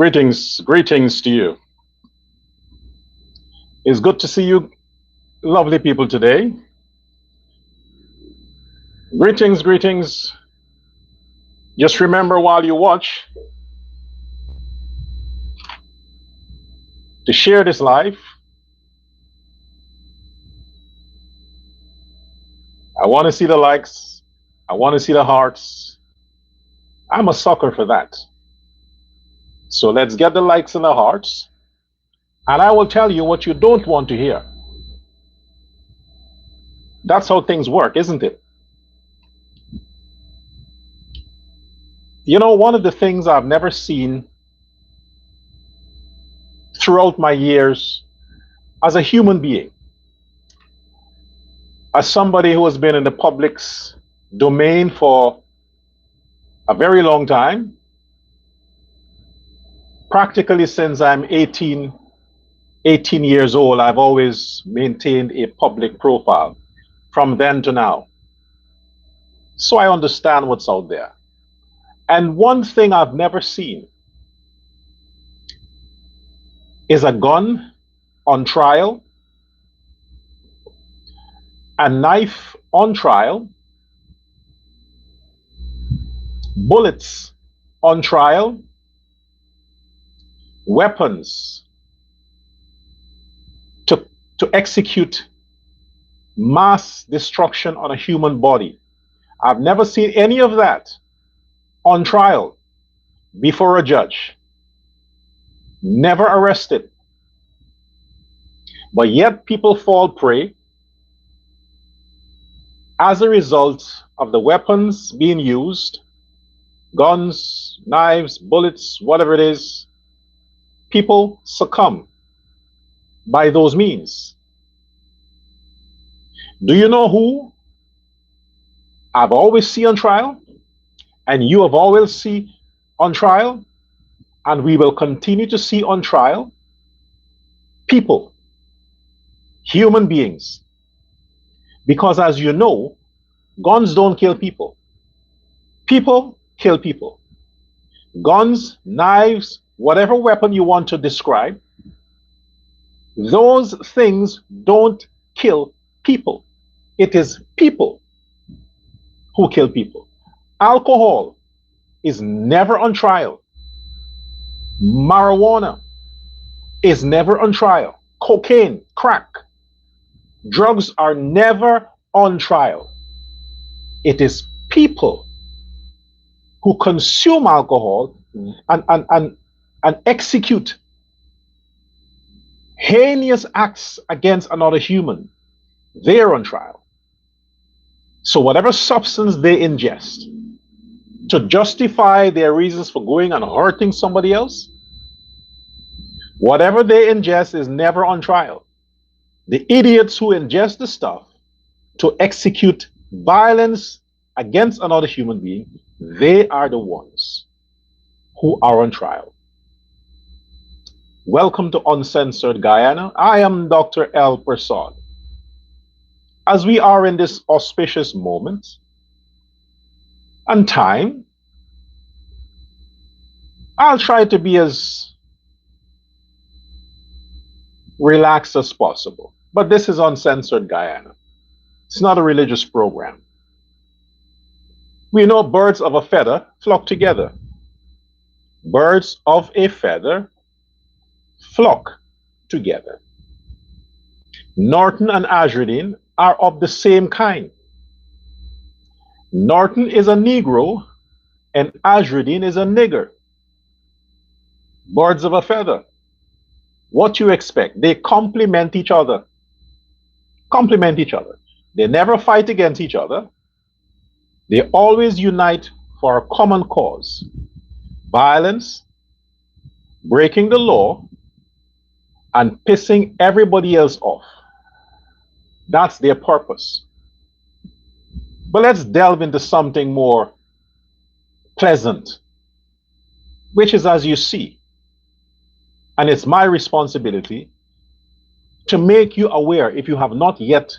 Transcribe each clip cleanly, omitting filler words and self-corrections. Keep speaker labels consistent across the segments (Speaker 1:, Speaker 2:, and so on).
Speaker 1: Greetings to you. It's good to see you, lovely people, today. Greetings. Just remember while you watch to share this live. I want to see the likes. I want to see the hearts. I'm a sucker for that. So let's get the likes and the hearts. And I will tell you what you don't want to hear. That's how things work, isn't it? You know, one of the things I've never seen throughout my years as a human being, as somebody who has been in the public's domain for a very long time, practically since I'm 18 years old, I've always maintained a public profile from then to now. So I understand what's out there. And one thing I've never seen is a gun on trial, a knife on trial, bullets on trial, weapons to execute mass destruction on a human body. I've never seen any of that on trial before a judge. Never arrested. But yet people fall prey as a result of the weapons being used, guns, knives, bullets, whatever it is. People succumb by those means. Do you know who I've always seen on trial? And you have always seen on trial? And we will continue to see on trial? People. Human beings. Because as you know, guns don't kill people. People kill people. Guns, knives, whatever weapon you want to describe, those things don't kill people. It is people who kill people. Alcohol is never on trial. Marijuana is never on trial. Cocaine, crack, drugs are never on trial. It is people who consume alcohol and execute heinous acts against another human. They're on trial. So whatever substance they ingest to justify their reasons for going and hurting somebody else, whatever they ingest is never on trial. The idiots who ingest the stuff to execute violence against another human being, they are the ones who are on trial. Welcome to Uncensored Guyana. I am Dr. L. Prasad. As we are in this auspicious moment and time, I'll try to be as relaxed as possible. But this is Uncensored Guyana. It's not a religious program. We know birds of a feather flock together. Birds of a feather flock together. Norton and Azradine are of the same kind. Norton is a Negro and Azradine is a nigger. Birds of a feather. What you expect? They complement each other. Complement each other. They never fight against each other. They always unite for a common cause. Violence, breaking the law, and pissing everybody else off. That's their purpose. But let's delve into something more pleasant, which is as you see. And it's my responsibility to make you aware, if you have not yet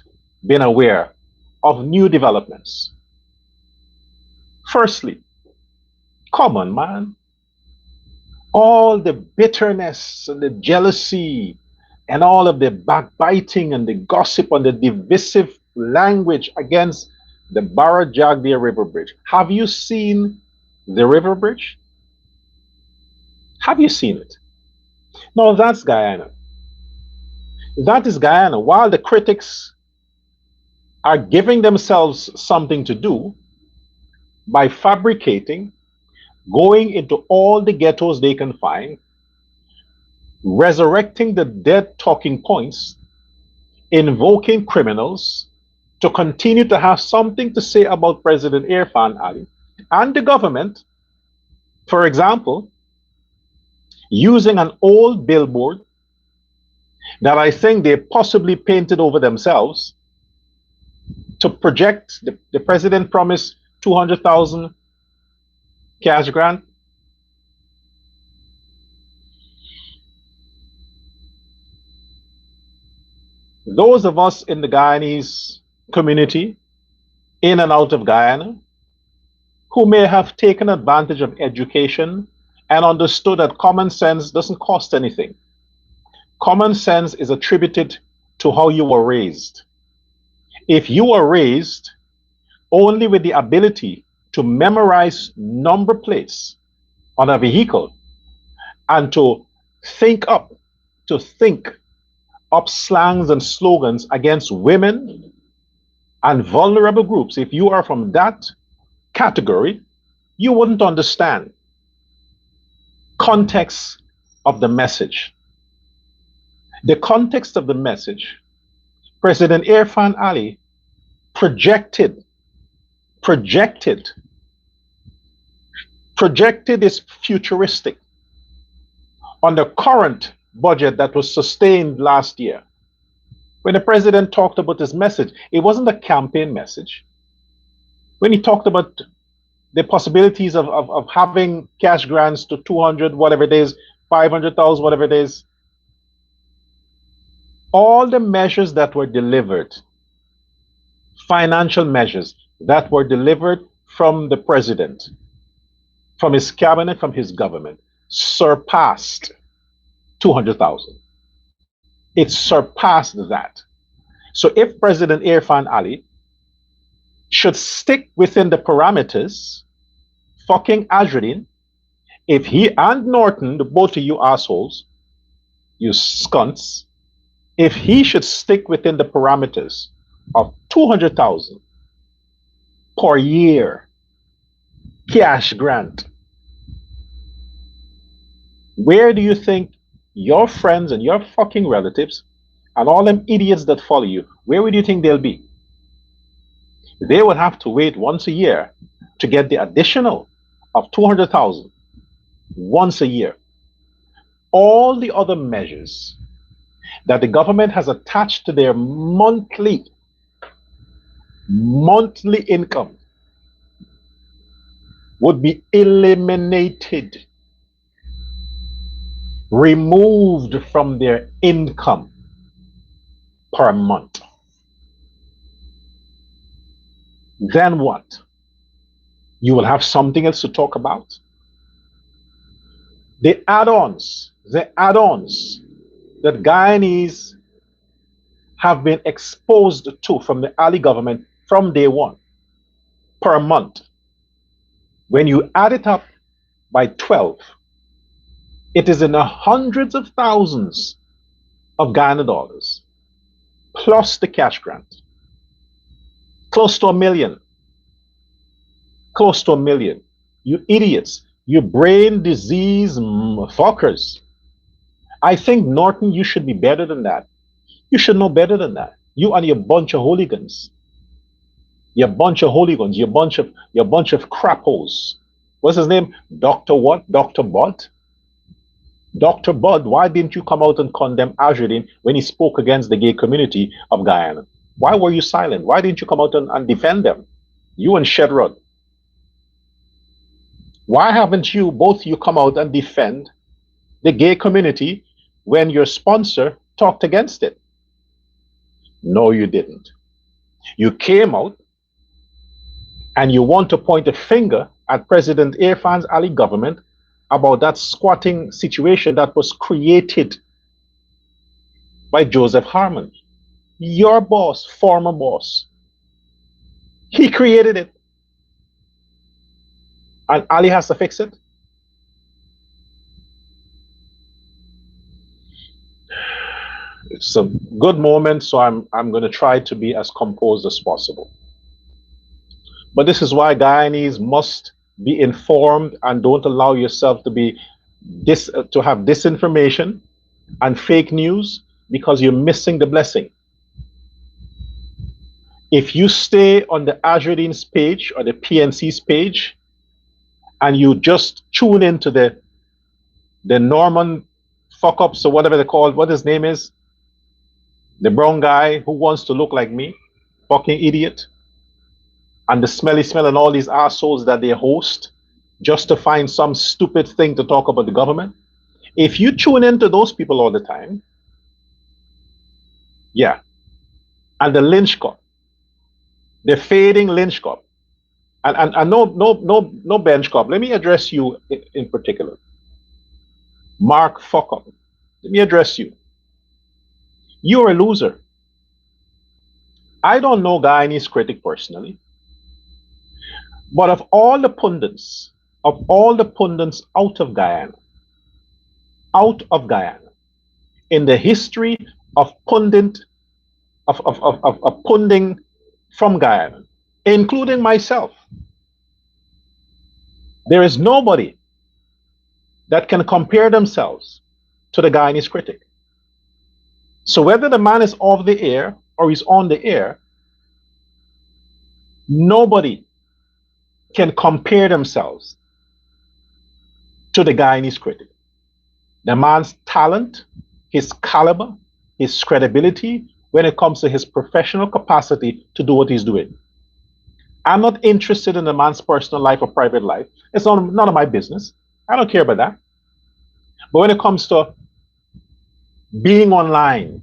Speaker 1: been aware, of new developments. Firstly, come on, man. All the bitterness and the jealousy and all of the backbiting and the gossip and the divisive language against the Barra Jagdea River Bridge. Have you seen the river bridge? Have you seen it? No, that's Guyana. That is Guyana. While the critics are giving themselves something to do by fabricating, going into all the ghettos they can find, resurrecting the dead talking points, invoking criminals to continue to have something to say about President Irfan Ali and the government, for example, using an old billboard that I think they possibly painted over themselves to project the president promised 200,000 cash grant. Those of us in the Guyanese community, in and out of Guyana, who may have taken advantage of education and understood that common sense doesn't cost anything. Common sense is attributed to how you were raised. If you were raised only with the ability to memorize number plates on a vehicle and to think up slangs and slogans against women and vulnerable groups, if you are from that category, you wouldn't understand context of the message. The context of the message, President Irfan Ali projected is futuristic on the current budget that was sustained last year. When the president talked about his message, it wasn't a campaign message. When he talked about the possibilities of having cash grants to 200, whatever it is, 500,000, whatever it is, all the measures that were delivered, financial measures that were delivered from the president, from his cabinet, from his government, surpassed 200,000. It surpassed that. So if President Irfan Ali should stick within the parameters, fucking Azradin, if he and Norton, the both of you assholes, you skunts, if he should stick within the parameters of 200,000 per year cash grant, where do you think your friends and your fucking relatives and all them idiots that follow you, where would you think they'll be? They would have to wait once a year to get the additional of 200,000 once a year. All the other measures that the government has attached to their monthly income would be eliminated, removed from their income per month. Then what? You will have something else to talk about. The add-ons that Guyanese have been exposed to from the Ali government from day one per month. When you add it up by 12, it is in the hundreds of thousands of Guyana dollars, plus the cash grant. Close to $1 million. Close to $1 million. You idiots. You brain disease fuckers. I think, Norton, you should be better than that. You should know better than that. You and your bunch of hooligans. You're a bunch of hooligans. You're a bunch of crappos. What's his name? Dr. what? Dr. Bud? Dr. Bud, why didn't you come out and condemn Azradin when he spoke against the gay community of Guyana? Why were you silent? Why didn't you come out and defend them? You and Shedrod. Why haven't you, both you, come out and defend the gay community when your sponsor talked against it? No, you didn't. You came out and you want to point a finger at President Irfan's Ali government about that squatting situation that was created by Joseph Harmon, your boss, former boss. He created it. And Ali has to fix it. It's a good moment, so I'm going to try to be as composed as possible. But this is why Guyanese must be informed and don't allow yourself to be to have disinformation and fake news, because you're missing the blessing. If you stay on the Azurine's page or the PNC's page and you just tune into the Norman fuck ups or whatever they call it, what his name is, the brown guy who wants to look like me, fucking idiot, and the smelly smell and all these assholes that they host just to find some stupid thing to talk about the government. If you tune into those people all the time, yeah, and the lynch cop, the fading lynch cop, and no bench cop. Let me address you in particular, Mark fuck up. Let me address you. You're a loser. I don't know Guyanese critic personally, but of all the pundits out of Guyana, in the history of punding from Guyana, including myself, there is nobody that can compare themselves to the Guyanese critic. So whether the man is off the air or he's on the air, nobody can compare themselves to the Guyanese critic. The man's talent, his caliber, his credibility when it comes to his professional capacity to do what he's doing. I'm not interested in the man's personal life or private life. It's none of my business. I don't care about that. But when it comes to being online,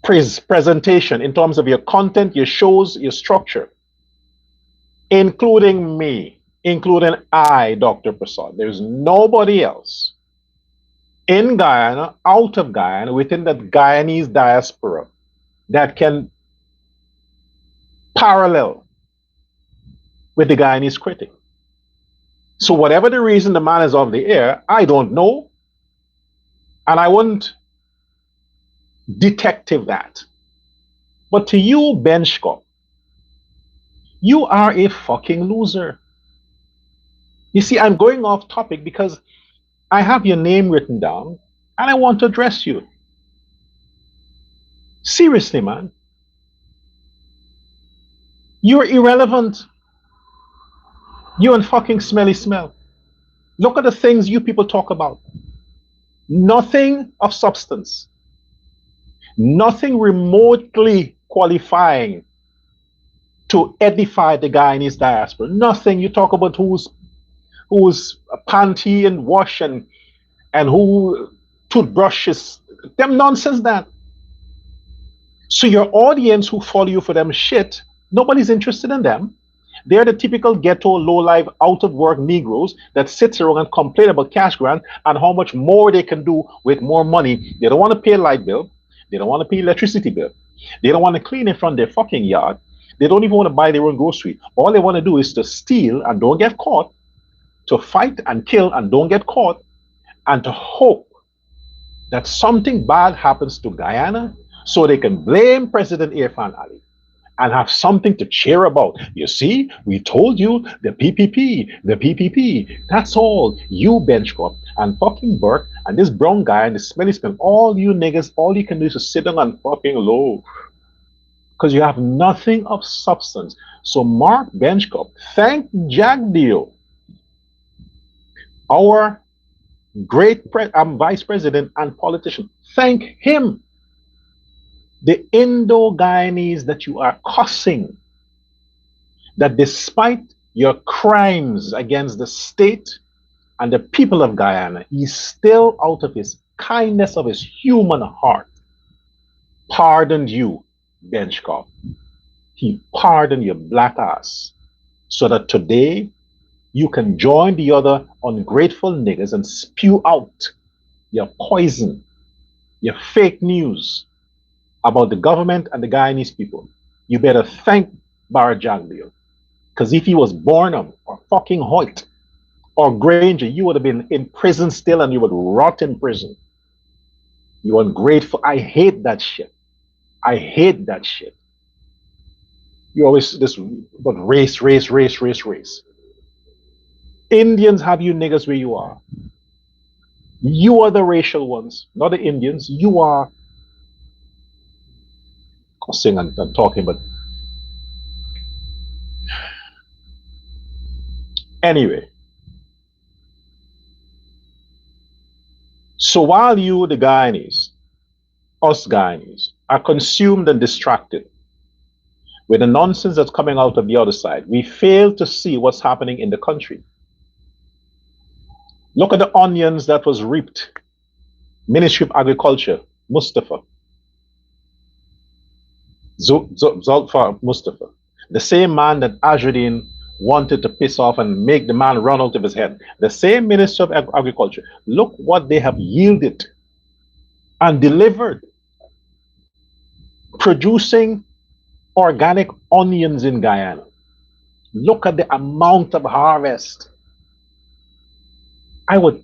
Speaker 1: presentation in terms of your content, your shows, your structure, including me, including I, Dr. Prasad, there's nobody else in Guyana, out of Guyana, within that Guyanese diaspora that can parallel with the Guyanese critic. So whatever the reason the man is off the air, I don't know. And I wouldn't detective that. But to you, Benchko, you are a fucking loser. You see, I'm going off topic because I have your name written down and I want to address you. Seriously, man. You're irrelevant. You and fucking smelly smell. Look at the things you people talk about. Nothing of substance. Nothing remotely qualifying to edify the Guyanese diaspora. Nothing. You talk about who's panty and wash and who toothbrushes. Them nonsense that. So your audience who follow you for them shit, nobody's interested in them. They're the typical ghetto, low-life, out-of-work Negroes that sits around and complain about cash grant and how much more they can do with more money. They don't want to pay a light bill. They don't want to pay electricity bill. They don't want to clean in front of their fucking yard. They don't even want to buy their own grocery. All they want to do is to steal and don't get caught, to fight and kill and don't get caught, and to hope that something bad happens to Guyana so they can blame President Irfan Ali and have something to cheer about. You see, we told you the PPP. That's all. You Benchcop and fucking Burke and this brown guy and the smelly smell, all you niggas, all you can do is to sit down and fucking low. Because you have nothing of substance. So Mark Benchcop, thank Jagdeo, our great vice president and politician. Thank him. The Indo-Guyanese that you are cussing, that despite your crimes against the state and the people of Guyana, he's still out of his kindness of his human heart pardoned you, Benchcop. He pardoned your black ass so that today you can join the other ungrateful niggas and spew out your poison, your fake news about the government and the Guyanese people. You better thank Barra Jagdeo. Because if he was Barnum or fucking Hoyt or Granger, you would have been in prison still and you would rot in prison. You ungrateful. I hate that shit. I hate that shit. You always this but race, race, race, race, race. Indians have you niggas where you are. You are the racial ones, not the Indians. You are cussing and talking, but anyway. So while you, the Guyanese, us Guyanese, are consumed and distracted with the nonsense that's coming out of the other side, we fail to see what's happening in the country. Look at the onions that was reaped. Ministry of Agriculture, Mustafa. Zulfar Mustafa. The same man that Ajruddin wanted to piss off and make the man run out of his head. The same Minister of Agriculture. Look what they have yielded and delivered. Producing organic onions in Guyana. Look at the amount of harvest. I would,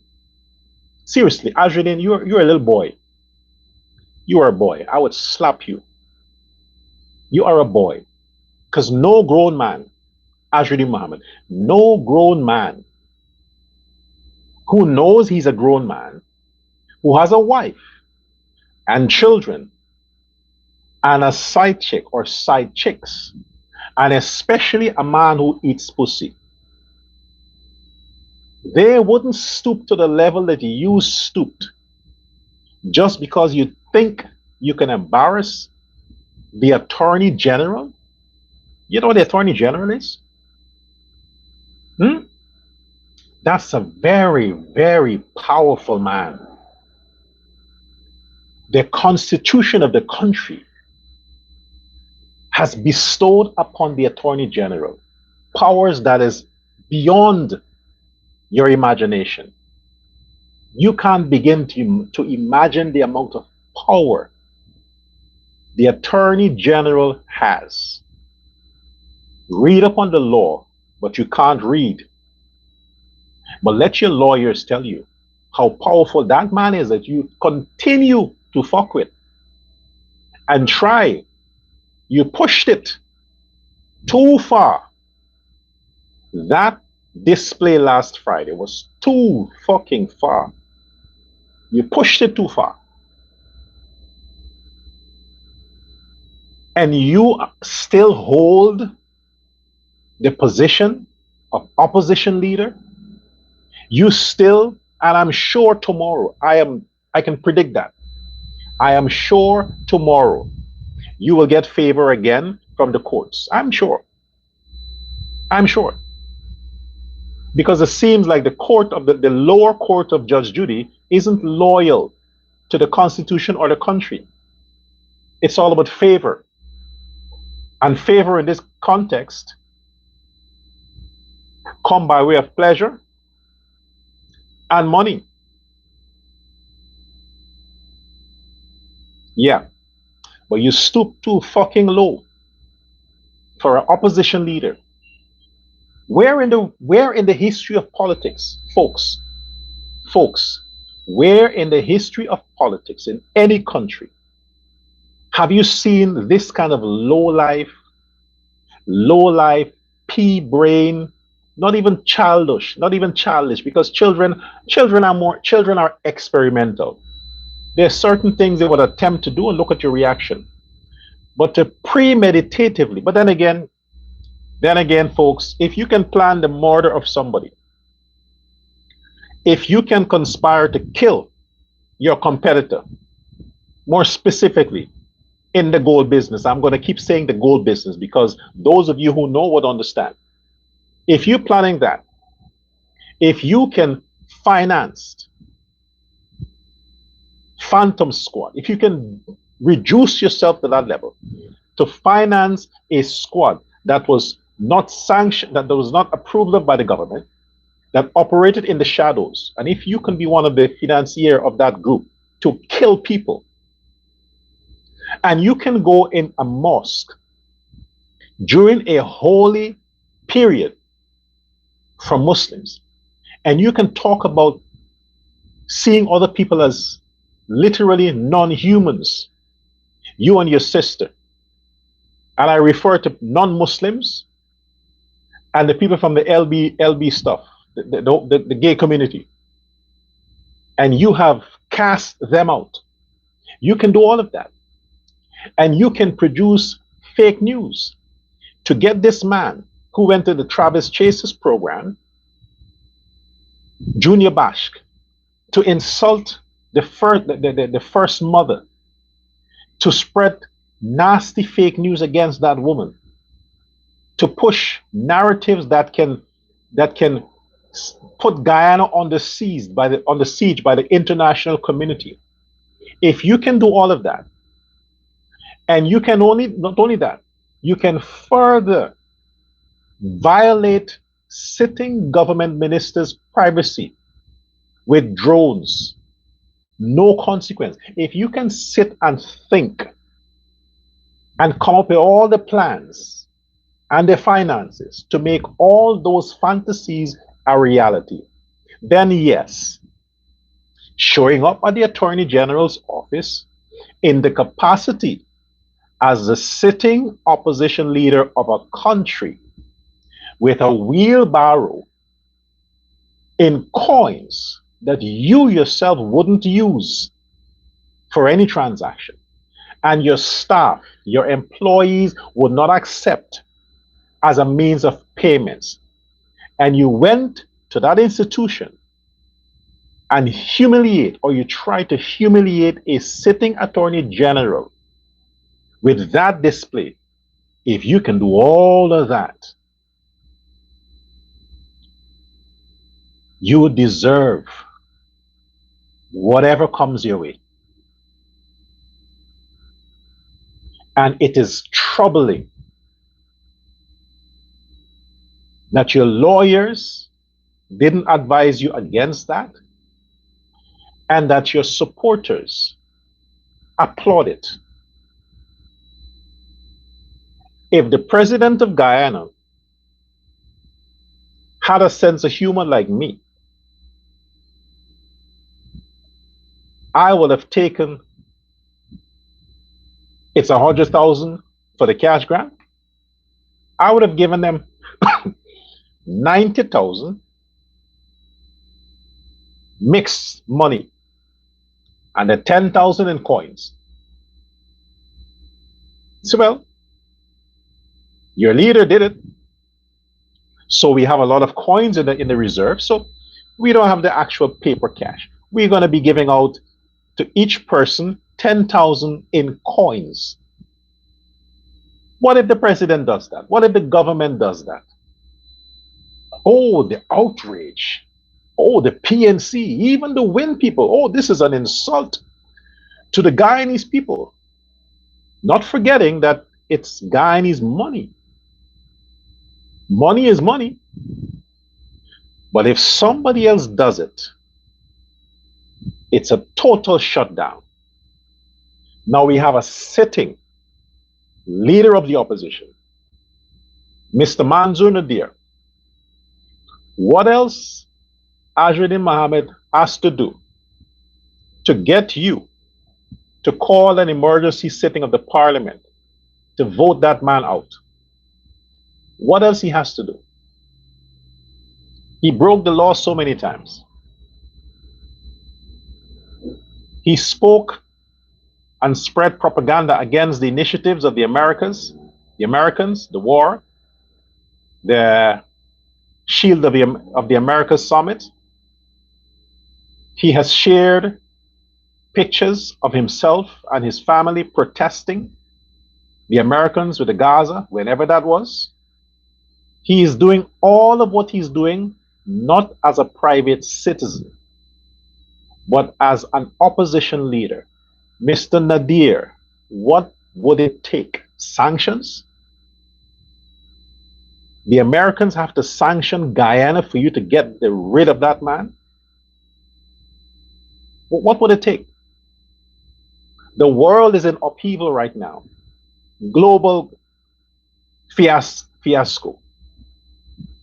Speaker 1: seriously, Ajruddin, you're a little boy. You are a boy. I would slap you. You are a boy. Because no grown man, Ajruddin Muhammad, no grown man who knows he's a grown man, who has a wife and children and a side chick or side chicks, and especially a man who eats pussy, they wouldn't stoop to the level that you stooped just because you think you can embarrass the Attorney General. You know what the Attorney General is? That's a very, very powerful man. The Constitution of the country has bestowed upon the Attorney General powers that is beyond your imagination. You can't begin to imagine the amount of power the Attorney General has. Read upon the law, but you can't read. But let your lawyers tell you how powerful that man is that you continue to fuck with and try. You pushed it too far. That display last Friday was too fucking far. You pushed it too far. And you still hold the position of opposition leader. You still, and I'm sure tomorrow, I can predict that. I am sure tomorrow you will get favor again from the courts. I'm sure. I'm sure. Because it seems like the court of the lower court of Judge Judy isn't loyal to the Constitution or the country. It's all about favor. And favor in this context come by way of pleasure and money. Yeah. But you stoop too fucking low for an opposition leader. Where in the history of politics, folks, where in the history of politics in any country have you seen this kind of low life, pea brain, not even childish, because children are experimental. There's certain things they would attempt to do and look at your reaction. But to premeditatively, but then again, folks, if you can plan the murder of somebody, if you can conspire to kill your competitor, more specifically in the gold business, I'm going to keep saying the gold business because those of you who know would understand. If you're planning that, if you can finance Phantom Squad, if you can reduce yourself to that level, to finance a squad that was not sanctioned, that was not approved of by the government, that operated in the shadows. And if you can be one of the financier of that group to kill people, and you can go in a mosque during a holy period for Muslims, and you can talk about seeing other people as literally non-humans, you and your sister, and I refer to non-Muslims and the people from the LB stuff, the gay community, and you have cast them out. You can do all of that, and you can produce fake news to get this man who went to the Travis Chase's program, Junior Bashk, to insult the first mother, to spread nasty fake news against that woman, to push narratives that can put Guyana on the siege by the international community. If you can do all of that, and you can not only that, you can further violate sitting government ministers' privacy with drones, no consequence. If you can sit and think and come up with all the plans and the finances to make all those fantasies a reality, then yes, showing up at the Attorney General's office in the capacity as the sitting opposition leader of a country with a wheelbarrow in coins that you yourself wouldn't use for any transaction, and your staff, your employees would not accept as a means of payments, and you went to that institution and humiliate, or you try to humiliate a sitting attorney general with that display, if you can do all of that, you deserve whatever comes your way. And it is troubling that your lawyers didn't advise you against that, and that your supporters applaud it. If the president of Guyana had a sense of humor like me, I would have taken, it's 100,000 for the cash grant. I would have given them 90,000 mixed money and the 10,000 in coins. So, well, your leader did it. So we have a lot of coins in the reserve. So we don't have the actual paper cash. We're going to be giving out to each person 10,000 in coins. What if the president does that? What if the government does that? Oh, the outrage. Oh, the PNC, even the WIN people. Oh, this is an insult to the Guyanese people. Not forgetting that it's Guyanese money. Money is money. But if somebody else does it, it's a total shutdown. Now we have a sitting leader of the opposition, Mr. Manzoor Nadir. What else Azruddin Mohammed has to do to get you to call an emergency sitting of the parliament to vote that man out? What else he has to do? He broke the law so many times. He spoke and spread propaganda against the initiatives of the Americans, the war, the Shield of the Americas Summit. He has shared pictures of himself and his family protesting the Americans with the Gaza, whenever that was. He is doing all of what he's doing, not as a private citizen, but as an opposition leader. Mr. Nadir, what would it take? Sanctions? The Americans have to sanction Guyana for you to get rid of that man? What would it take? The world is in upheaval right now. Global fiasco.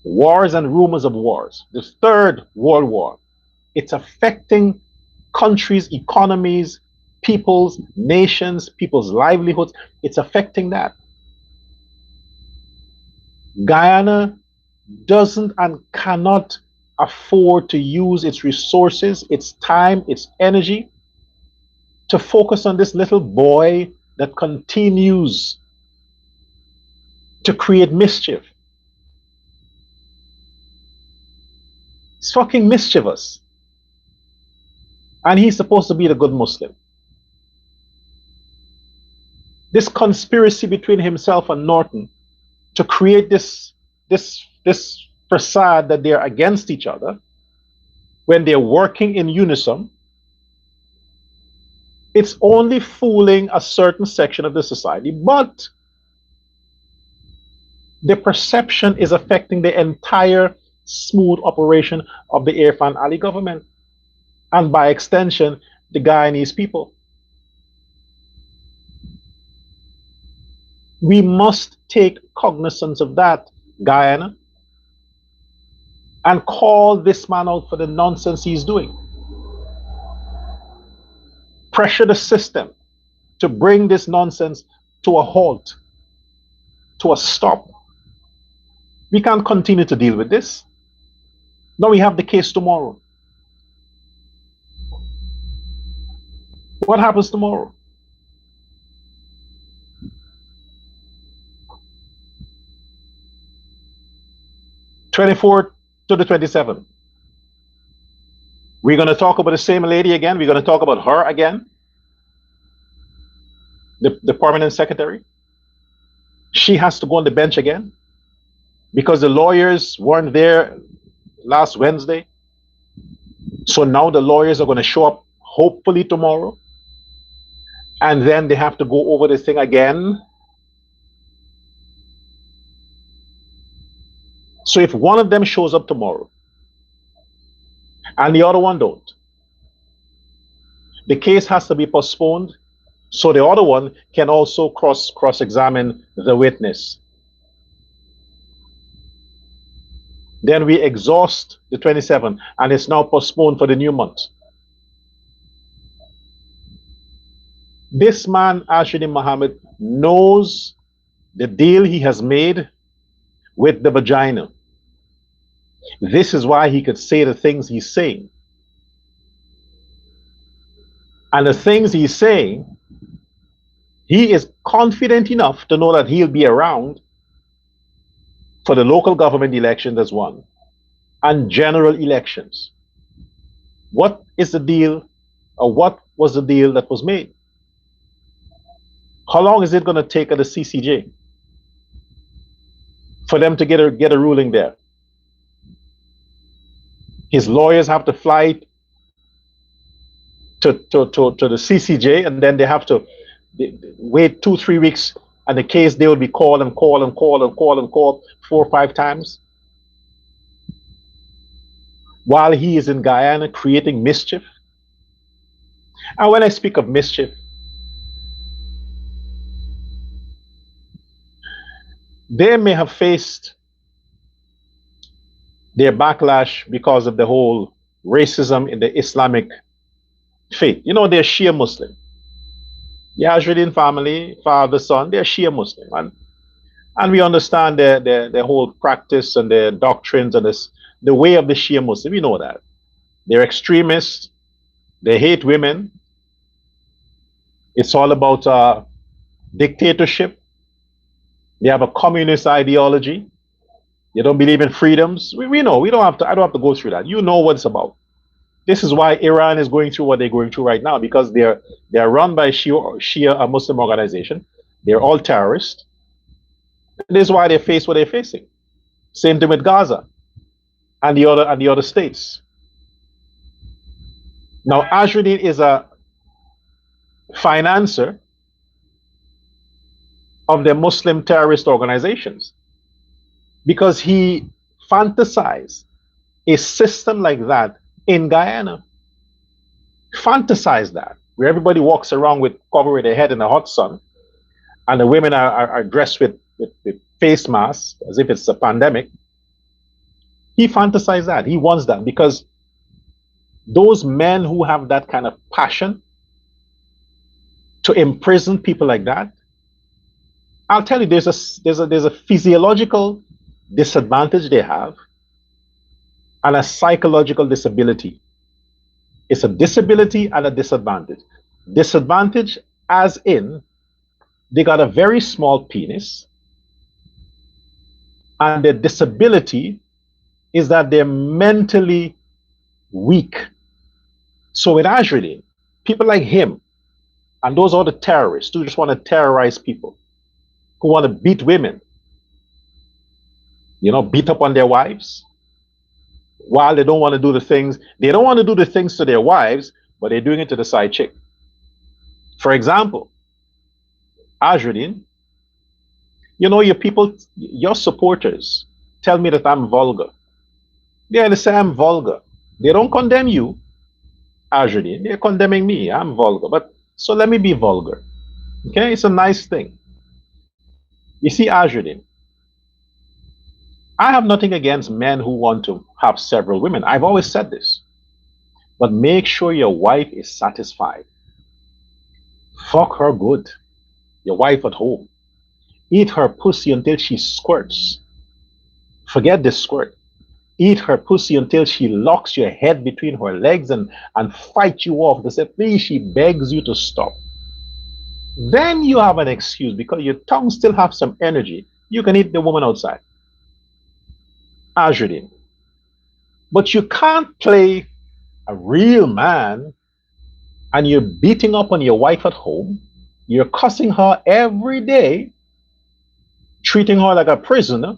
Speaker 1: Wars and rumors of wars. The third world war. It's affecting countries, economies, people's nations, people's livelihoods. It's affecting that. Guyana doesn't and cannot afford to use its resources, its time, its energy to focus on this little boy that continues to create mischief. It's fucking mischievous. And he's supposed to be the good Muslim. This conspiracy between himself and Norton to create this facade that they're against each other when they're working in unison, it's only fooling a certain section of the society, but the perception is affecting the entire smooth operation of the Irfan Ali government, and by extension, the Guyanese people. We must take cognizance of that, Guyana, and call this man out for the nonsense he's doing. Pressure the system to bring this nonsense to a halt, to a stop. We can't continue to deal with this. Now we have the case tomorrow. What happens tomorrow? '24 to the 27th. We're going to talk about the same lady again. We're going to talk about her again. The permanent secretary. She has to go on the bench again because the lawyers weren't there last Wednesday. So now the lawyers are going to show up hopefully tomorrow. And then they have to go over this thing again. So if one of them shows up tomorrow and the other one don't, the case has to be postponed so the other one can also cross-examine the witness. Then we exhaust the 27th and it's now postponed for the new month. This man, Ashidin Muhammad, knows the deal he has made with the vagina. This is why he could say the things he's saying. And the things he's saying, he is confident enough to know that he'll be around for the local government elections as one and general elections. What is the deal, or what was the deal that was made? How long is it going to take at the CCJ for them to get a ruling there? His lawyers have to fly to the CCJ, and then they have to wait 2-3 weeks, and the case they will be called 4 or 5 times while he is in Guyana creating mischief. And when I speak of mischief, they may have faced their backlash because of the whole racism in the Islamic faith. You know, they're Shia Muslim. The Ashridin family, father, son, they're Shia Muslim. And we understand their whole practice and their doctrines and the way of the Shia Muslim. We know that. They're extremists. They hate women. It's all about dictatorship. They have a communist ideology. They don't believe in freedoms. We know. I don't have to go through that. You know what it's about. This is why Iran is going through what they're going through right now, because they're run by Shia, a Muslim organization. They're all terrorists. This is why they face what they're facing. Same thing with Gaza and the other states. Now, Ashridin is a financer of the Muslim terrorist organizations. because he fantasized a system like that in Guyana. Fantasize that, where everybody walks around with covering their head in the hot sun, and the women are dressed with face masks as if it's a pandemic. He fantasized that. He wants that because those men who have that kind of passion to imprison people like that, I'll tell you, there's a physiological disadvantage they have and a psychological disability. It's a disability and a disadvantage. Disadvantage as in they got a very small penis, and their disability is that they're mentally weak. So with Azrieli, people like him and those other terrorists who just want to terrorize people, who want to beat women, beat up on their wives, while they don't want to do the things, they don't want to do the things to their wives, but they're doing it to the side chick. For example, Azrieli, your people, your supporters tell me that I'm vulgar. Yeah, they say I'm vulgar. They don't condemn you, Azrieli. They're condemning me. I'm vulgar. But so let me be vulgar. Okay, it's a nice thing. You see, Azrieli, I have nothing against men who want to have several women. I've always said this. But make sure your wife is satisfied. Fuck her good. Your wife at home. Eat her pussy until she squirts. Forget the squirt. Eat her pussy until she locks your head between her legs and fight you off. To say, please, she begs you to stop. Then you have an excuse because your tongue still have some energy. You can eat the woman outside. Azrieli. But you can't play a real man and you're beating up on your wife at home. You're cussing her every day, treating her like a prisoner,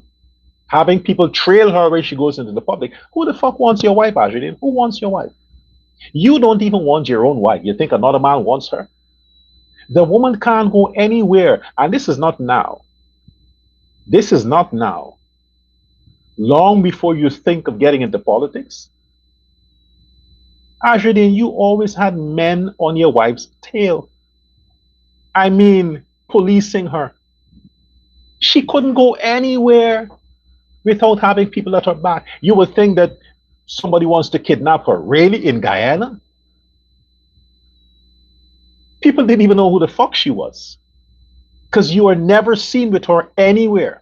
Speaker 1: having people trail her when she goes into the public. Who the fuck wants your wife, Azrieli? Who wants your wife? You don't even want your own wife. You think another man wants her? The woman can't go anywhere. And this is not now. This is not now. Long before you think of getting into politics, Azrieli, you always had men on your wife's tail. I mean, policing her. She couldn't go anywhere without having people at her back. You would think that somebody wants to kidnap her. Really? In Guyana? People didn't even know who the fuck she was because you were never seen with her anywhere.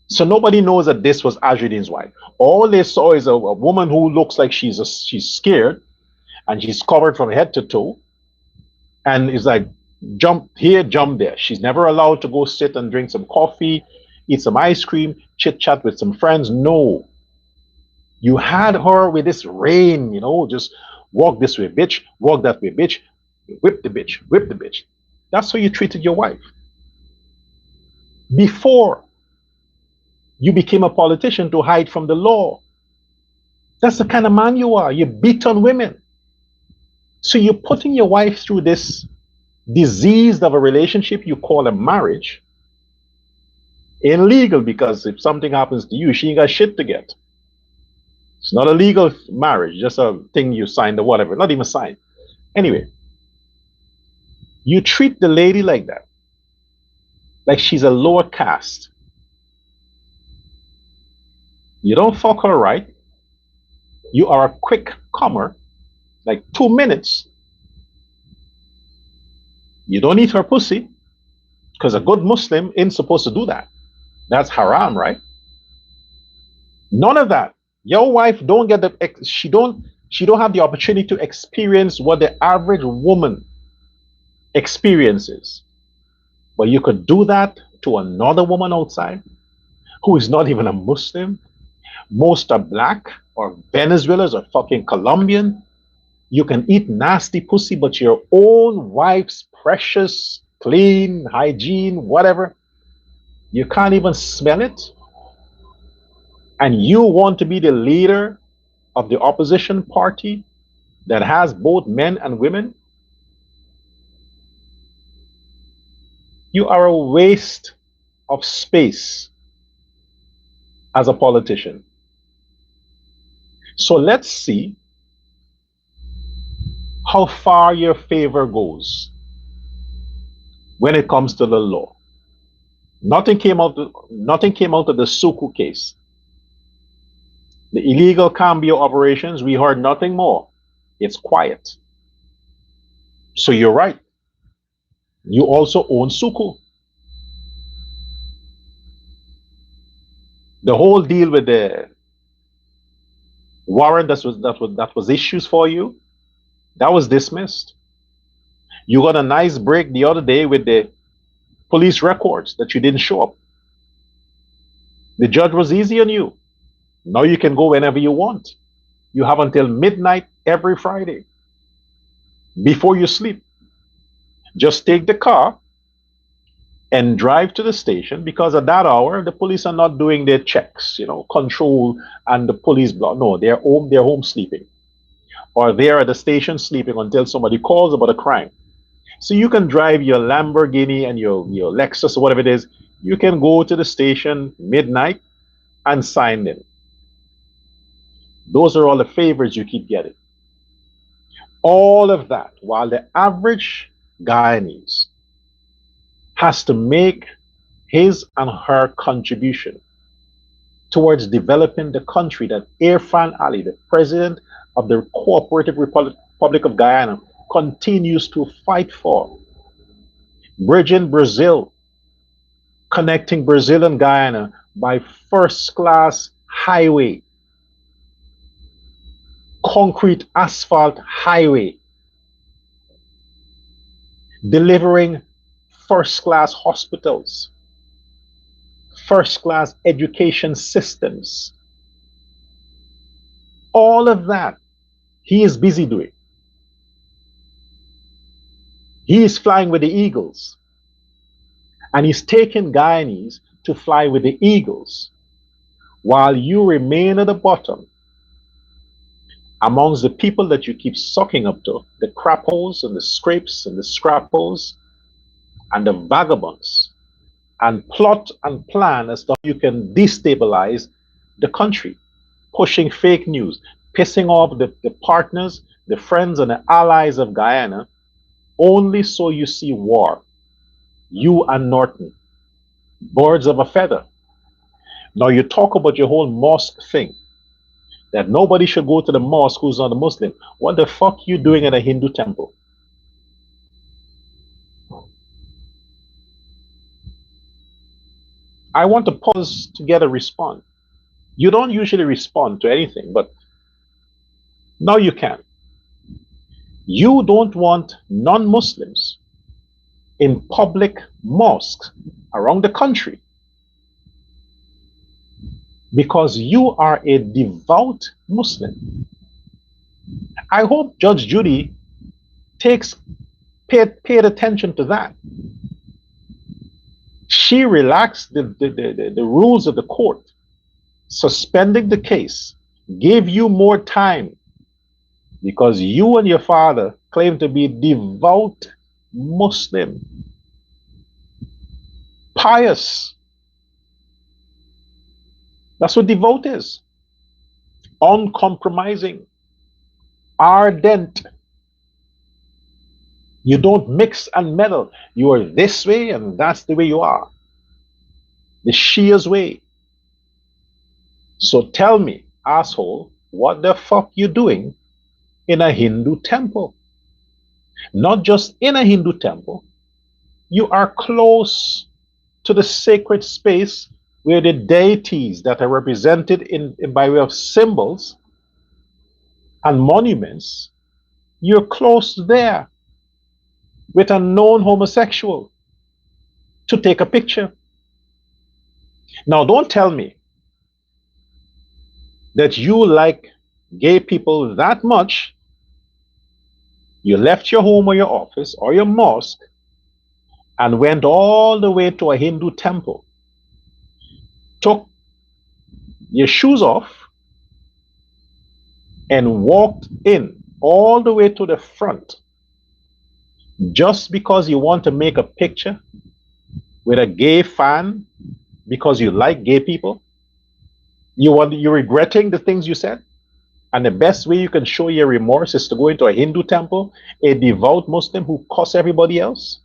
Speaker 1: So nobody knows that this was Azrieli's wife. All they saw is a woman who looks like she's scared and she's covered from head to toe and is like, jump here, jump there. She's never allowed to go sit and drink some coffee, eat some ice cream, chit chat with some friends. No. You had her with this reign, just walk this way, bitch, walk that way, bitch, whip the bitch, whip the bitch. That's how you treated your wife. Before you became a politician to hide from the law. That's the kind of man you are. You beat on women. So you're putting your wife through this disease of a relationship you call a marriage. Illegal, because if something happens to you, she ain't got shit to get. It's not a legal marriage, just a thing you signed or whatever, not even signed. Anyway, you treat the lady like that, like she's a lower caste. You don't fuck her right. You are a quick comer, like 2 minutes. You don't eat her pussy, because a good Muslim ain't supposed to do that. That's haram, right? None of that. Your wife don't get she don't have the opportunity to experience what the average woman experiences. But you could do that to another woman outside who is not even a Muslim. Most are black or Venezuelans or fucking Colombian. You can eat nasty pussy, but your own wife's precious, clean, hygiene, whatever, you can't even smell it. And you want to be the leader of the opposition party that has both men and women? You are a waste of space. as a politician. So let's see how far your favor goes when it comes to the law. Nothing came out of the Suku case. The illegal cambio operations, we heard nothing more. It's quiet. So you're right. You also own Suku. The whole deal with the warrant that was issued for you, that was dismissed. You got a nice break the other day with the police records that you didn't show up. The judge was easy on you. Now you can go whenever you want. You have until midnight every Friday before you sleep. Just take the car and drive to the station, because at that hour the police are not doing their checks, control and the police block. No, they're home sleeping, or they're at the station sleeping until somebody calls about a crime. So you can drive your Lamborghini and your Lexus or whatever it is. You can go to the station midnight and sign in. Those are all the favors you keep getting. All of that while the average Guyanese has to make his and her contribution towards developing the country that Irfan Ali, the president of the Cooperative Republic of Guyana, continues to fight for. Bridging Brazil, connecting Brazil and Guyana by first-class highway, concrete asphalt highway, delivering first-class hospitals, first-class education systems. All of that he is busy doing. He is flying with the eagles, and he's taking Guyanese to fly with the eagles, while you remain at the bottom amongst the people that you keep sucking up to, the crappos and the scrapes and the scrappos and the vagabonds, and plot and plan as to how you can destabilize the country, pushing fake news, pissing off the partners, the friends and the allies of Guyana, only so you see war. You and Norton, birds of a feather. Now you talk about your whole mosque thing, that nobody should go to the mosque who's not a Muslim. What the fuck you doing at a Hindu temple? I want to pause to get a response. You don't usually respond to anything, but now you can. You don't want non-Muslims in public mosques around the country because you are a devout Muslim. I hope Judge Judy paid attention to that. She relaxed the rules of the court, suspending the case, gave you more time because you and your father claim to be devout Muslim, pious. That's what devout is. Uncompromising, ardent. You don't mix and meddle. You are this way and that's the way you are. The Shia's way. So tell me, asshole, what the fuck you doing in a Hindu temple? Not just in a Hindu temple. You are close to the sacred space where the deities that are represented in by way of symbols and monuments, you're close there with a known homosexual to take a picture. Now, don't tell me that you like gay people that much, you left your home or your office or your mosque and went all the way to a Hindu temple, took your shoes off and walked in all the way to the front just because you want to make a picture with a gay fan because you like gay people. You're regretting the things you said? And the best way you can show your remorse is to go into a Hindu temple, a devout Muslim who cuss everybody else,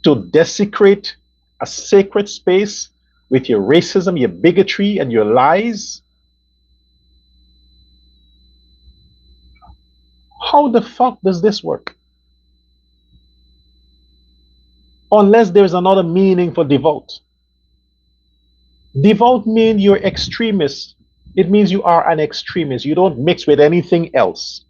Speaker 1: to desecrate a sacred space with your racism, your bigotry, and your lies. How the fuck does this work? Unless there's another meaning for devout. Devout means you're extremist. It means you are an extremist. You don't mix with anything else.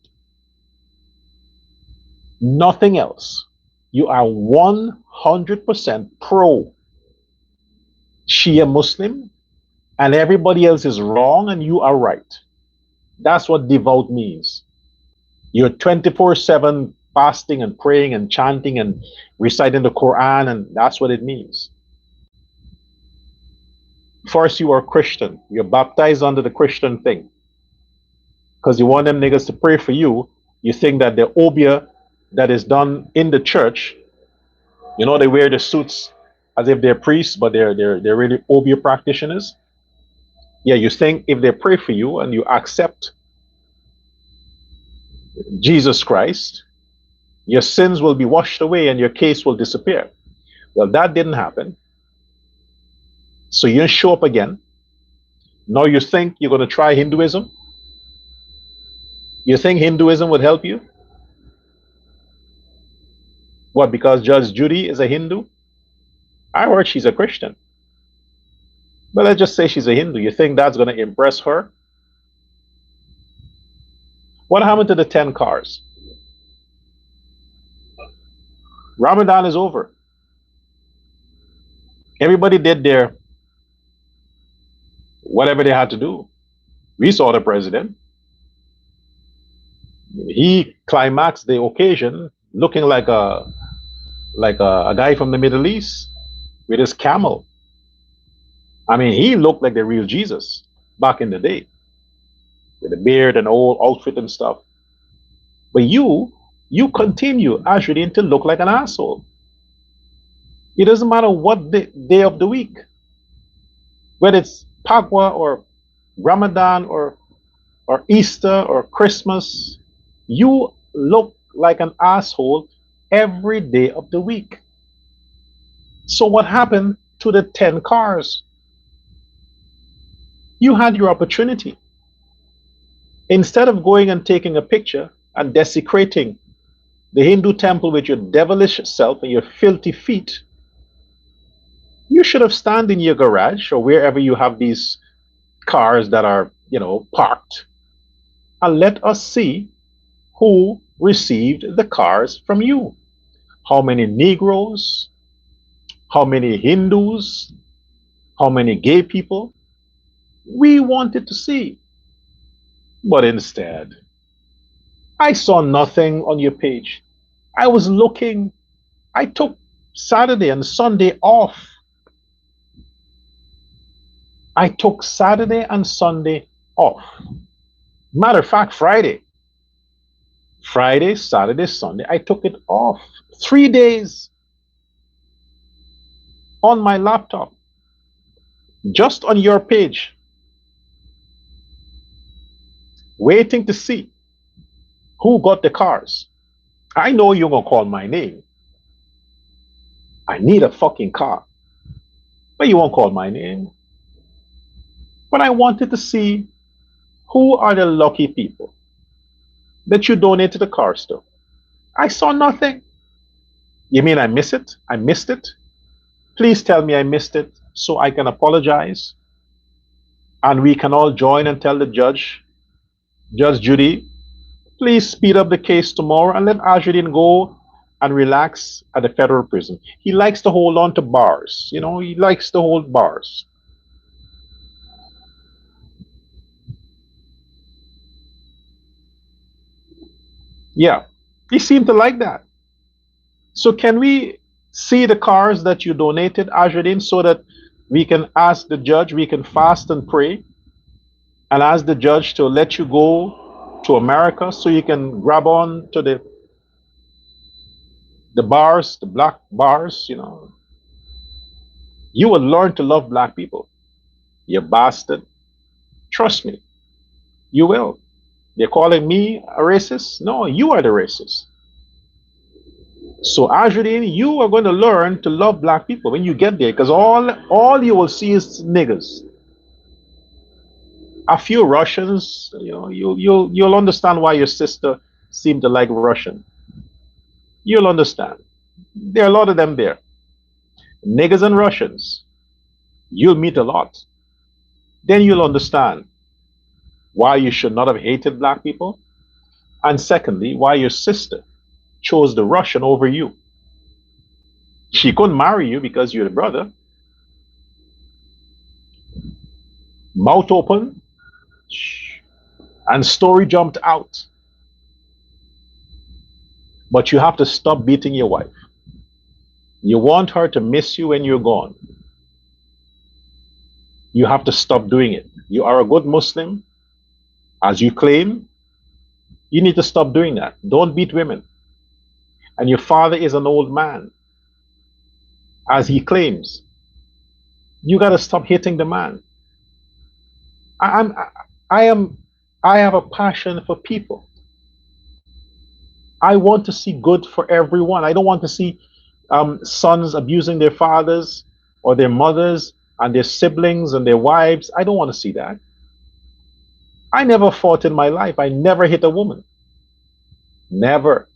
Speaker 1: Nothing else. You are 100% pro Shia Muslim, and everybody else is wrong and you are right. That's what devout means. You're 24/7 fasting and praying and chanting and reciting the Quran, and that's what it means. First, you are Christian. You're baptized under the Christian thing. Because you want them niggas to pray for you. You think that the obia that is done in the church, you know, they wear the suits as if they're priests, but they're really obia practitioners. Yeah, you think if they pray for you and you accept Jesus Christ, your sins will be washed away and your case will disappear. Well, that didn't happen. So you show up again. Now you think you're going to try Hinduism? You think Hinduism would help you? What, because Judge Judy is a Hindu? I heard she's a Christian. But let's just say she's a Hindu. You think that's going to impress her? What happened to the 10 cars? Ramadan is over. Everybody did their whatever they had to do. We saw the president. He climaxed the occasion looking like a guy from the Middle East with his camel. I mean, he looked like the real Jesus back in the day with the beard and old outfit and stuff. But you continue, Ashwadin, to look like an asshole. It doesn't matter what day of the week, whether it's Pagwa or Ramadan or Easter or Christmas, you look like an asshole every day of the week. So what happened to the 10 cars? You had your opportunity. Instead of going and taking a picture and desecrating the Hindu temple with your devilish self and your filthy feet, you should have stand in your garage or wherever you have these cars that are, parked, and let us see who received the cars from you. How many Negroes, how many Hindus, how many gay people. We wanted to see. But instead, I saw nothing on your page. I was looking. I took Saturday and Sunday off. I took Saturday and Sunday off. Matter of fact, Friday, Saturday, Sunday, I took it off. 3 days on my laptop, just on your page, waiting to see who got the cars. I know you're going to call my name. I need a fucking car. But you won't call my name. But I wanted to see who are the lucky people that you donated the cars to. I saw nothing. You mean I miss it? I missed it? Please tell me I missed it so I can apologize. And we can all join and tell the Judge Judy, please speed up the case tomorrow and let Ashwadin go and relax at the federal prison. He likes to hold on to bars. He likes to hold bars. Yeah, he seemed to like that. So can we see the cars that you donated, Ashwadin, so that we can ask the judge, we can fast and pray and ask the judge to let you go to America so you can grab on to the bars, the black bars, You will learn to love black people. You bastard. Trust me, you will. They're calling me a racist? No, you are the racist. So Ajudin, you are going to learn to love black people when you get there, because all you will see is niggers. A few Russians, you'll understand why your sister seemed to like Russian. You'll understand. There are a lot of them there. Niggers and Russians. You'll meet a lot. Then you'll understand why you should not have hated black people. And secondly, why your sister chose the Russian over you. She couldn't marry you because you're the brother. Mouth open, and story jumped out. But you have to stop beating your wife. You want her to miss you when you're gone. You have to stop doing it. You are a good Muslim, as you claim. You need to stop doing that. Don't beat women. And your father is an old man, as he claims. You got to stop hitting the man. I have a passion for people. I want to see good for everyone. I don't want to see sons abusing their fathers or their mothers and their siblings and their wives. I don't want to see that. I never fought in my life. I never hit a woman. Never.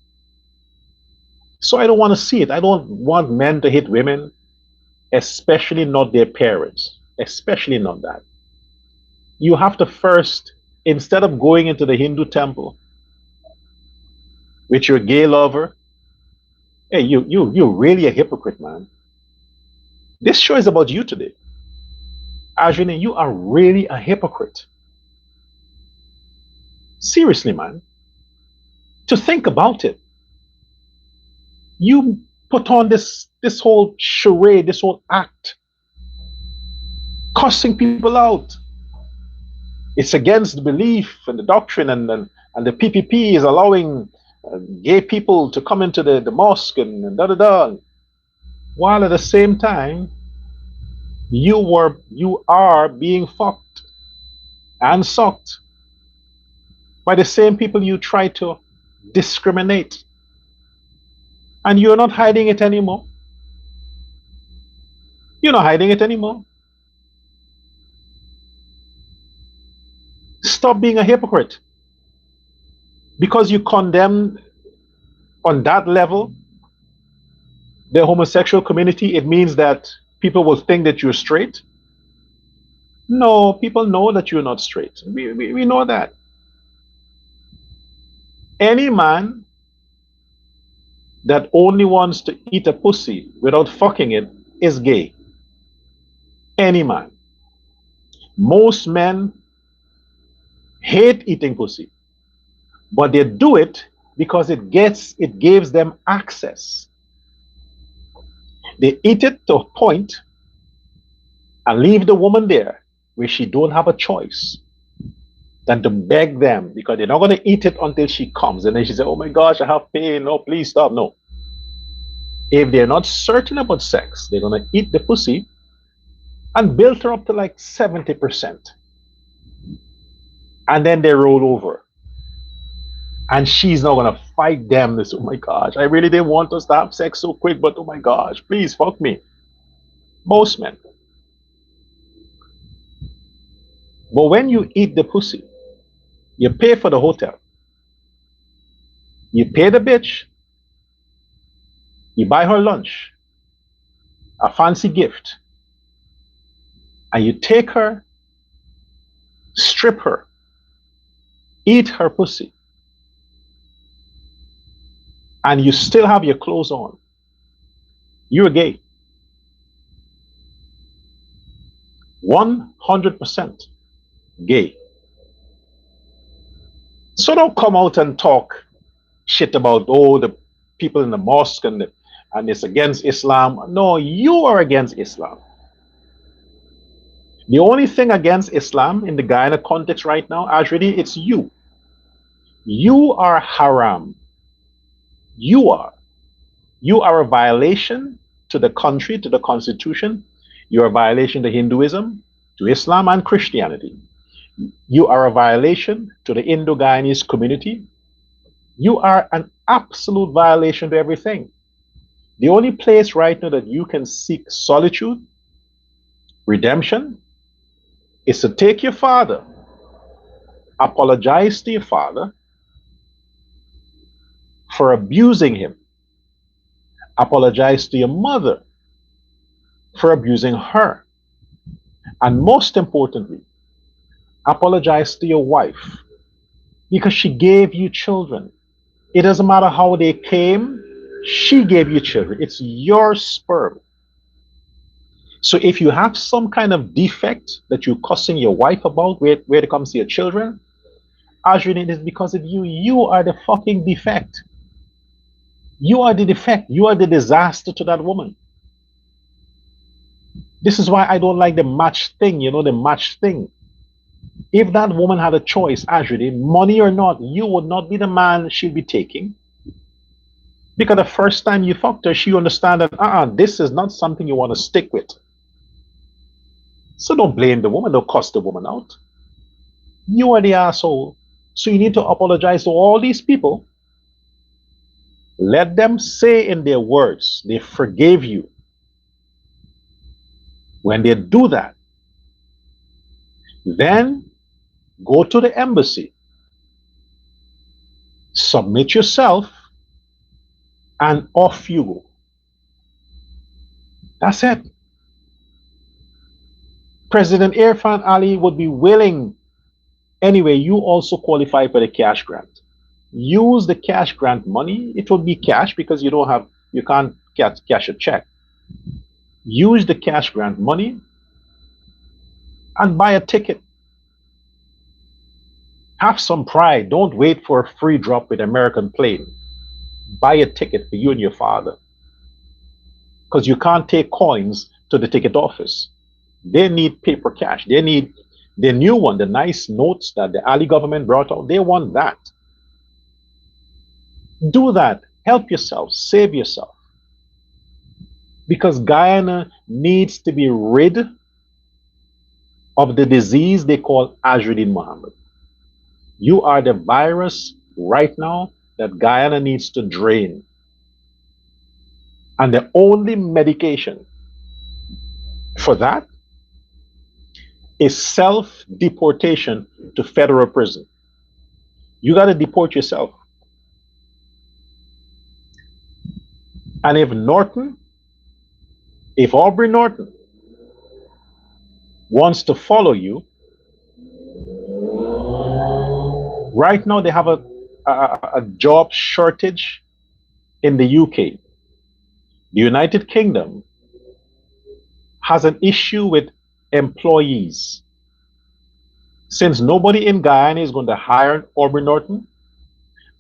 Speaker 1: So I don't want to see it. I don't want men to hit women, especially not their parents, especially not that. You have to first, instead of going into the Hindu temple with your gay lover, hey, you're really a hypocrite, man. This show is about you today. Ajini, you are really a hypocrite. Seriously, man. To think about it. You put on this whole charade, this whole act, cussing people out. It's against the belief and the doctrine, and the PPP is allowing gay people to come into the mosque and da da da. While at the same time, you are being fucked and sucked by the same people you try to discriminate. And you're not hiding it anymore. You're not hiding it anymore. Stop being a hypocrite. Because you condemn on that level the homosexual community, it means that people will think that you're straight. No, people know that you're not straight. We know that. Any man that only wants to eat a pussy without fucking it is gay. Any man. Most men hate eating pussy, but they do it because it gives them access. They eat it to a point and leave the woman there where she don't have a choice than to beg them, because they're not going to eat it until she comes. And then she says, oh my gosh, I have pain. No, please stop. No. If they're not certain about sex, they're going to eat the pussy and build her up to like 70%. And then they roll over. And she's not going to fight them. This, oh my gosh, I really didn't want us to have sex so quick, but oh my gosh, please fuck me. Most men. But when you eat the pussy, you pay for the hotel. You pay the bitch. You buy her lunch, a fancy gift, and you take her, strip her, eat her pussy, and you still have your clothes on. You're gay. 100% gay. So don't come out and talk shit about, oh, the people in the mosque and it's against Islam. No, you are against Islam. The only thing against Islam in the Guyana context right now, Ajridi, it's you. You are haram. You are. You are a violation to the country, to the constitution. You are a violation to Hinduism. to Islam and Christianity. You are a violation to the Indo-Guyanese community. You are an absolute violation to everything. The only place right now that you can seek solitude, redemption, is to take your father, apologize to your father for abusing him, apologize to your mother for abusing her, and most importantly, apologize to your wife because she gave you children. It doesn't matter how they came, she gave you children. It's your sperm. So if you have some kind of defect that you're cussing your wife about where it comes to your children, Ashwin, it is because of you. You are the fucking defect. You are the defect. You are the disaster to that woman. This is why I don't like the match thing, the match thing. If that woman had a choice, Ashwin, money or not, you would not be the man she'd be taking. Because the first time you fucked her, she understand that this is not something you want to stick with. So don't blame the woman, don't cuss the woman out. You are the asshole. So you need to apologize to all these people. Let them say in their words, they forgave you. When they do that, then go to the embassy, submit yourself, and off you go. That's it. President Irfan Ali would be willing. Anyway, you also qualify for the cash grant. Use the cash grant money. It will be cash because you can't cash a check. Use the cash grant money and buy a ticket. Have some pride. Don't wait for a free drop with American plane. Buy a ticket for you and your father. Because you can't take coins to the ticket office. They need paper cash. They need the new one, the nice notes that the Ali government brought out. They want that. Do that. Help yourself. Save yourself. Because Guyana needs to be rid of the disease they call Ajruddin Muhammad. You are the virus right now that Guyana needs to drain. And the only medication for that is self-deportation to federal prison. You got to deport yourself. And if Aubrey Norton wants to follow you, right now they have a job shortage in the UK. The United Kingdom has an issue with employees. Since nobody in Guyana is going to hire Aubrey Norton,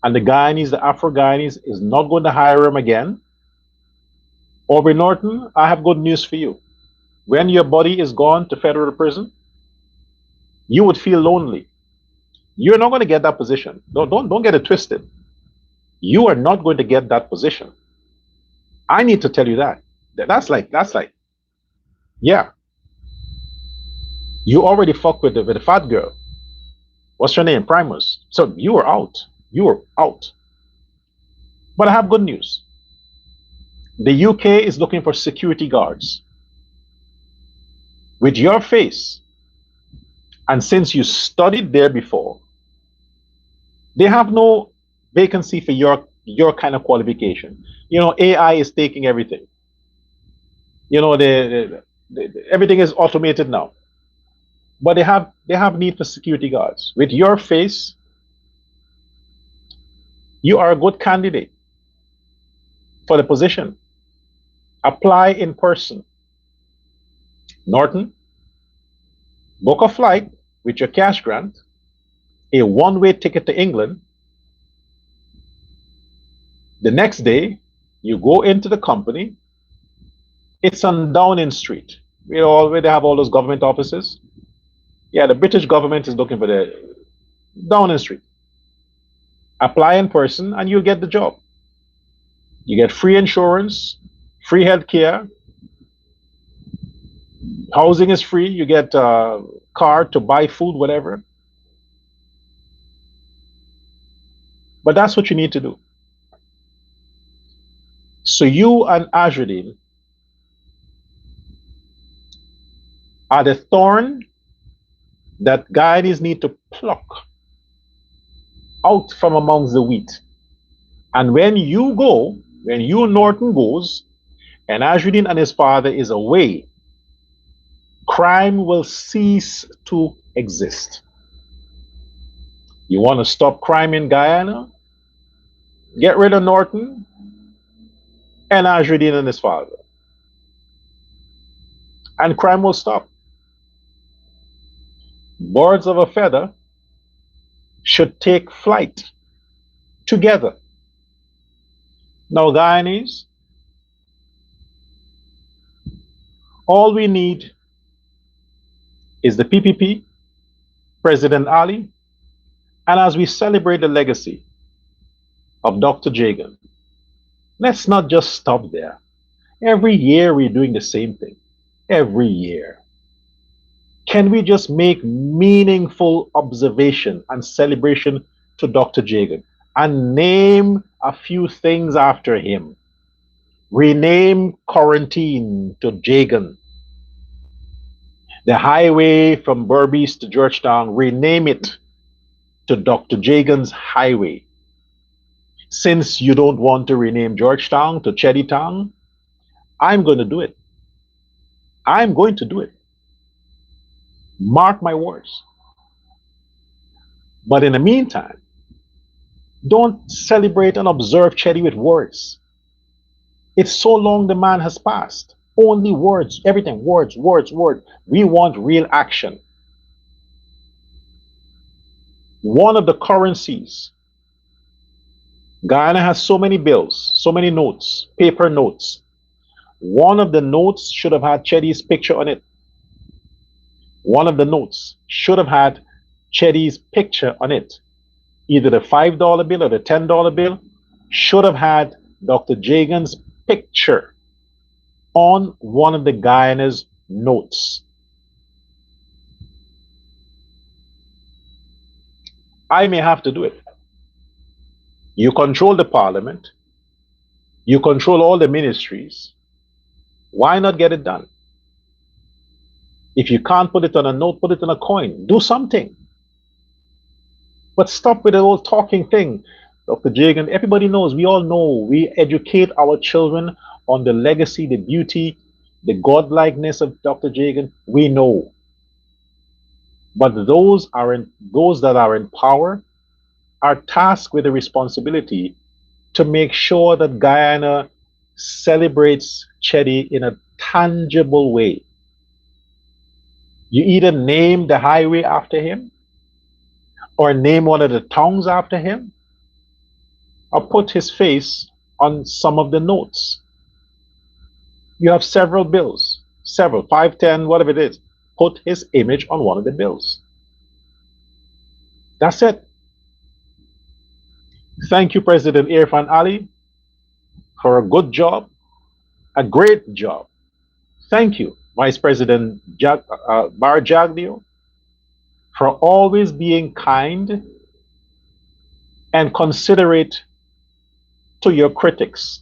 Speaker 1: and the Guyanese, the Afro-Guyanese, is not going to hire him again, Aubrey Norton, I have good news for you. When your body is gone to federal prison, you would feel lonely. You're not going to get that position. Don't get it twisted. You are not going to get that position. I need to tell you that. That's like, yeah. You already fucked with the fat girl. What's her name? Primus. So you were out. You were out. But I have good news. The UK is looking for security guards with your face. And since you studied there before, they have no vacancy for your kind of qualification. AI is taking everything. Everything is automated now. But they have need for security guards. With your face, you are a good candidate for the position. Apply in person. Norton, book a flight with your cash grant, a one-way ticket to England. The next day, you go into the company. It's on Downing Street. Where they have all those government offices. Yeah, the British government is looking for the Downing Street. Apply in person and you'll get the job. You get free insurance, free health care, Housing is free. You get a car to buy food, whatever. But that's what you need to do. So you and Ajudin are the thorn that Guyanese need to pluck out from amongst the wheat. And when you go, when you Norton goes, and Ajudin and his father is away, crime will cease to exist. You want to stop crime in Guyana? Get rid of Norton and Ajudin and his father. And crime will stop. Birds of a feather should take flight together. Now, Guyanese, all we need is the PPP, President Ali, and as we celebrate the legacy of Dr. Jagan, let's not just stop there. Every year we're doing the same thing. Every year. Can we just make meaningful observation and celebration to Dr. Jagan and name a few things after him? Rename quarantine to Jagan. The highway from Berbice to Georgetown, rename it to Dr. Jagan's Highway. Since you don't want to rename Georgetown to Cheddytown, I'm going to do it. I'm going to do it. Mark my words. But in the meantime, don't celebrate and observe Cheddy with words. It's so long the man has passed. Only words, everything, words, words, words. We want real action. One of the currencies, Guyana has so many bills, so many notes, paper notes. One of the notes should have had Cheddy's picture on it. One of the notes should have had Cheddy's picture on it. Either the $5 bill or the $10 bill should have had Dr. Jagan's picture on one of the Guyana's notes. I may have to do it. You control the parliament. You control all the ministries. Why not get it done? If you can't put it on a note, put it on a coin. Do something. But stop with the whole talking thing. Dr. Jagan, everybody knows, we all know, we educate our children on the legacy, the beauty, the godlikeness of Dr. Jagan. We know. But those that are in power are tasked with the responsibility to make sure that Guyana celebrates Cheddy in a tangible way. You either name the highway after him, or name one of the towns after him, or put his face on some of the notes. You have several bills, several, 5, 10, whatever it is. Put his image on one of the bills. That's it. Thank you, President Irfan Ali, for a good job, a great job. Thank you, Vice President Bar Jagdeo, for always being kind and considerate to your critics.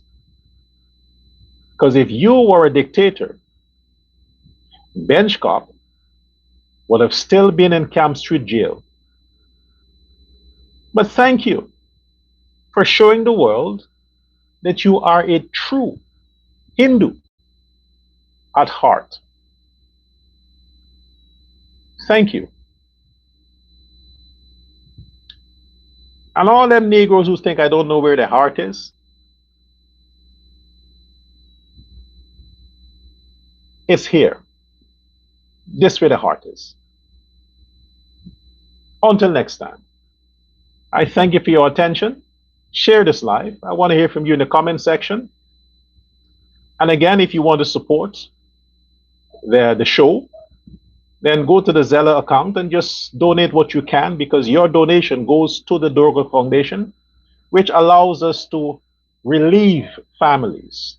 Speaker 1: Because if you were a dictator, Benchcop would have still been in Camp Street jail. But thank you for showing the world that you are a true Hindu at heart. Thank you. And all them Negroes who think I don't know where their heart is, it's here. This where the heart is. Until next time, I thank you for your attention. Share this live. I want to hear from you in the comment section. And again, if you want to support the show, then go to the Zella account and just donate what you can, because your donation goes to the Dorgo Foundation, which allows us to relieve families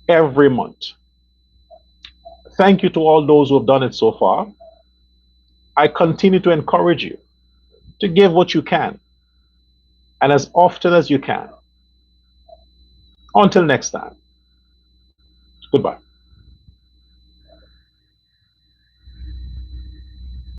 Speaker 1: every month. Thank you to all those who have done it so far. I continue to encourage you to give what you can and as often as you can. Until next time, goodbye.